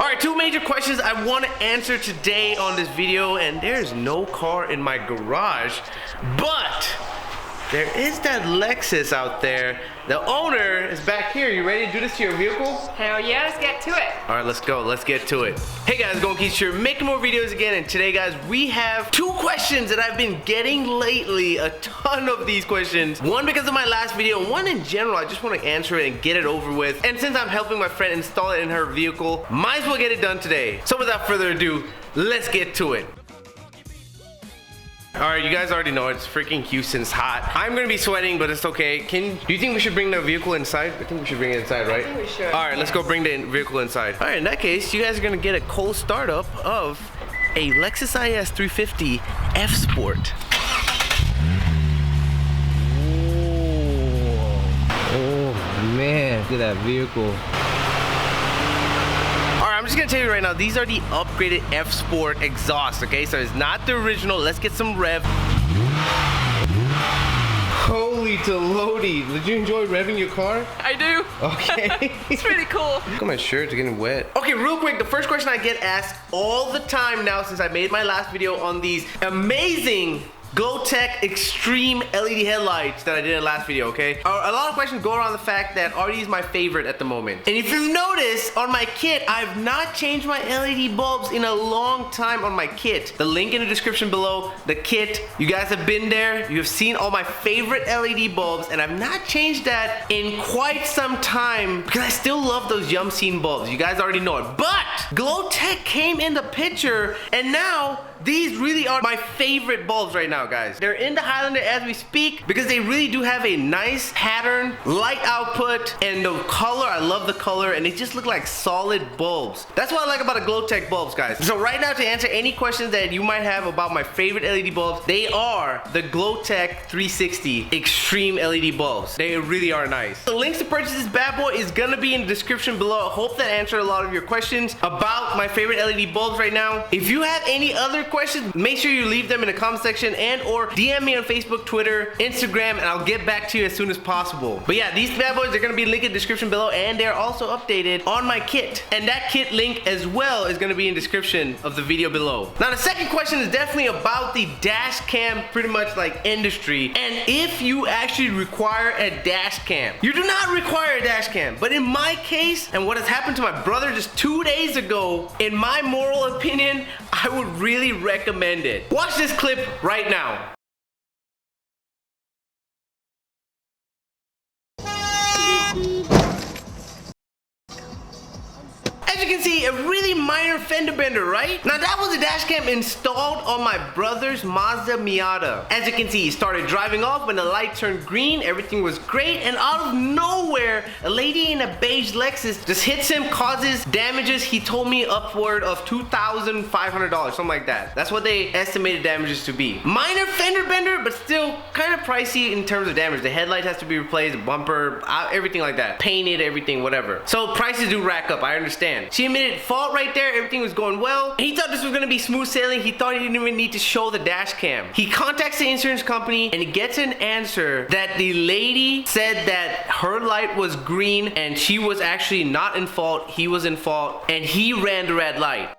Alright, two major questions I want to answer today on this video, and there's no car in my garage, but there is that Lexus out there. The owner is back here. You ready to do this to your vehicle? Hell yeah, let's get to it. Alright, let's go. Let's get to it. Hey guys, Going Keith here, making more videos again, and today guys, we have two questions that I've been getting lately. A ton of these questions. One because of my last video, one in general. I just want to answer it and get it over with. And since I'm helping my friend install it in her vehicle, might as well get it done today. So without further ado, let's get to it. Alright, you guys already know it's freaking Houston's hot. I'm gonna be sweating, but it's okay. Do you think we should bring the vehicle inside? I think we should bring it inside, right? I think we should. Alright, let's go bring the vehicle inside. Alright, in that case, you guys are gonna get a cold startup of a Lexus IS 350 F Sport. Oh man, look at that vehicle. I'm just gonna tell you right now, these are the upgraded F Sport exhaust, okay? So it's not the original. Let's get some rev. Holy Toledo. Did you enjoy revving your car? I do. Okay. It's really cool. Look at my shirt, it's getting wet. Okay, real quick, the first question I get asked all the time now since I made my last video on these amazing GlowTech Extreme LED headlights that I did in the last video, okay? A lot of questions go around the fact that are these my favorite at the moment? And if you've noticed, on my kit, I've not changed my LED bulbs in a long time on my kit. The link in the description below, the kit, you guys have been there, you have seen all my favorite LED bulbs, and I've not changed that in quite some time because I still love those Yum Scene bulbs. You guys already know it. But GlowTech came in the picture, and now these really are my favorite bulbs right now, guys. They're in the Highlander as we speak because they really do have a nice pattern, light output, and the color, I love the color, and they just look like solid bulbs. That's what I like about the GlowTech bulbs, guys. So right now, to answer any questions that you might have about my favorite LED bulbs, they are the GlowTech 360 Extreme LED bulbs. They really are nice. The links to purchase this bad boy is gonna be in the description below. I hope that answered a lot of your questions about my favorite LED bulbs right now. If you have any other questions, make sure you leave them in the comment section and or DM me on Facebook, Twitter, Instagram, and I'll get back to you as soon as possible. But yeah, these bad boys are gonna be linked in the description below, and they're also updated on my kit. And that kit link as well is gonna be in the description of the video below. Now the second question is definitely about the dash cam, pretty much like industry, and if you actually require a dash cam. You do not require a dash cam, but in my case, and what has happened to my brother just 2 days ago, in my moral opinion, I would really recommend it. Watch this clip right now. As you can see, a really minor fender bender, right? Now that was a dash cam installed on my brother's Mazda Miata. As you can see, he started driving off when the light turned green, everything was great, and out of nowhere, a lady in a beige Lexus just hits him, causes damages, he told me upward of $2,500, something like that. That's what they estimated damages to be. Minor fender bender, but still kind of pricey in terms of damage. The headlight has to be replaced, the bumper, everything like that. Painted, everything, whatever. So prices do rack up, I understand. She admitted fault right there, everything was going well. He thought this was gonna be smooth sailing. He thought he didn't even need to show the dash cam. He contacts the insurance company and he gets an answer that the lady said that her light was green and she was actually not in fault, he was in fault, and he ran the red light.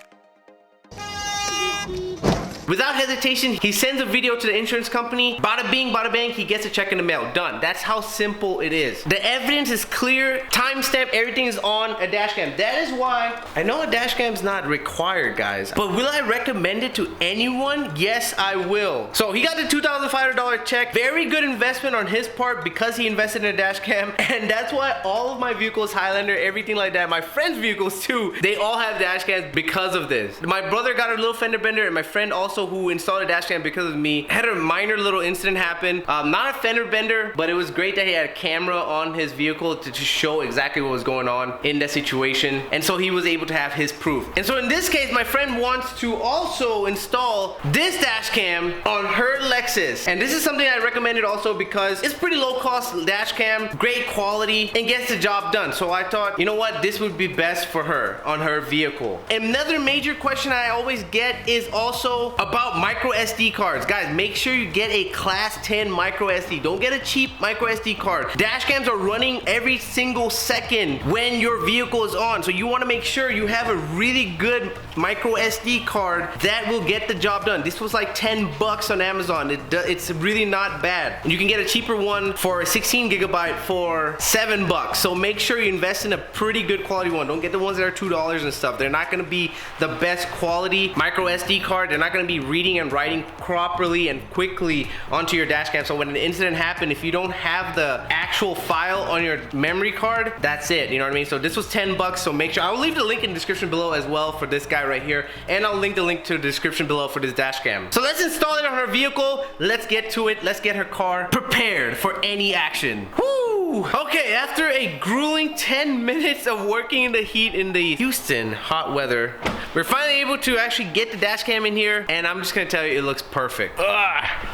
Without hesitation, he sends a video to the insurance company. Bada bing, bada bang, he gets a check in the mail. Done. That's how simple it is. The evidence is clear, timestamp, everything is on a dash cam. That is why I know a dash cam is not required, guys. But will I recommend it to anyone? Yes, I will. So he got the $2,500 check. Very good investment on his part because he invested in a dash cam. And that's why all of my vehicles, Highlander, everything like that, my friends' vehicles too, they all have dash cams because of this. My brother got a little fender bender, and my friend also who installed a dash cam because of me had a minor little incident happen. Not a fender bender, but it was great that he had a camera on his vehicle to show exactly what was going on in that situation, and so he was able to have his proof. And so in this case, my friend wants to also install this dash cam on her Lexus, and this is something I recommended also because it's pretty low cost dash cam, great quality, and gets the job done. So I thought, you know what, this would be best for her on her vehicle. Another major question I always get is also about micro SD cards. Guys, make sure you get a class 10 micro SD. Don't get a cheap micro SD card. Dash cams are running every single second when your vehicle is on. So you want to make sure you have a really good micro SD card that will get the job done. This was like 10 bucks on Amazon. It's really not bad. You can get a cheaper one for a 16 gigabyte for 7 bucks. So make sure you invest in a pretty good quality one. Don't get the ones that are $2 and stuff. They're not going to be the best quality micro SD card. They're not going to be reading and writing properly and quickly onto your dash cam. So when an incident happened, if you don't have the actual file on your memory card, that's it. You know what I mean? So this was 10 bucks. So make sure, I will leave the link in the description below as well for this guy right here. And I'll link the link to the description below for this dash cam. So let's install it on her vehicle. Let's get to it. Let's get her car prepared for any action. Woo! Okay, after a grueling 10 minutes of working in the heat in the Houston hot weather, we're finally able to actually get the dash cam in here, and I'm just gonna tell you, it looks perfect. Ugh.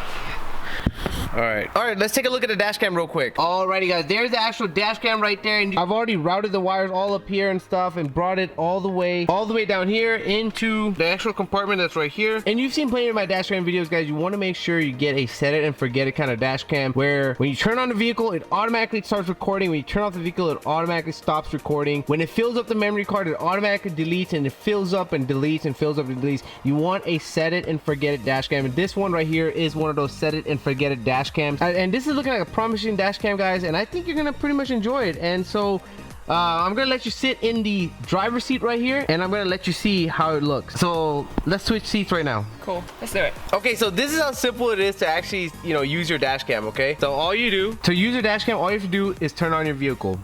All right, let's take a look at the dash cam real quick. Alrighty guys, there's the actual dash cam right there, and I've already routed the wires all up here and stuff and brought it all the way down here into the actual compartment that's right here. And you've seen plenty of my dash cam videos, guys. You want to make sure you get a set it and forget it kind of dash cam, where when you turn on the vehicle, it automatically starts recording. When you turn off the vehicle, it automatically stops recording. When it fills up the memory card, it automatically deletes, and it fills up and deletes and fills up and deletes. You want a set it and forget it dash cam, and this one right here is one of those set it and forget it dash cams. And this is looking like a promising dash cam, guys, and I think you're gonna pretty much enjoy it. And so I'm gonna let you sit in the driver's seat right here, and I'm gonna let you see how it looks. So let's switch seats right now. Cool. Let's do it. Okay, so this is how simple it is to actually, you know, use your dash cam. Okay, so all you do to use your dash cam, all you have to do is turn on your vehicle,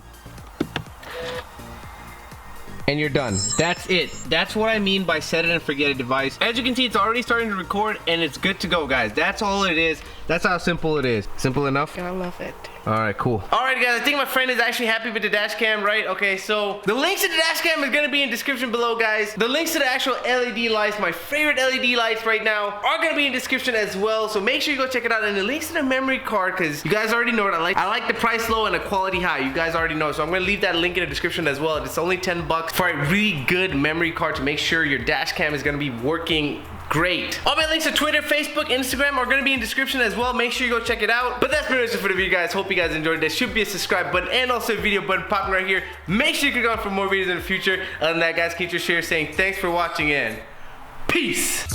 and you're done. That's it. That's what I mean by set it and forget it device. As you can see, it's already starting to record, and it's good to go, guys. That's all it is. That's how simple it is. Simple enough? I love it. All right, cool. All right, guys, I think my friend is actually happy with the dash cam, right? Okay, so the links to the dash cam is gonna be in the description below, guys. The links to the actual LED lights, my favorite LED lights right now, are gonna be in the description as well. So make sure you go check it out. And the links to the memory card, because you guys already know what I like. I like the price low and the quality high. You guys already know. So I'm gonna leave that link in the description as well. It's only 10 bucks for a really good memory card to make sure your dash cam is gonna be working great. All my links to Twitter, Facebook, Instagram are going to be in the description as well. Make sure you go check it out. But that's pretty much it for the video, guys. Hope you guys enjoyed. There should be a subscribe button and also a video button popping right here. Make sure you click on for more videos in the future. Other than that, guys, keep your share saying thanks for watching and peace.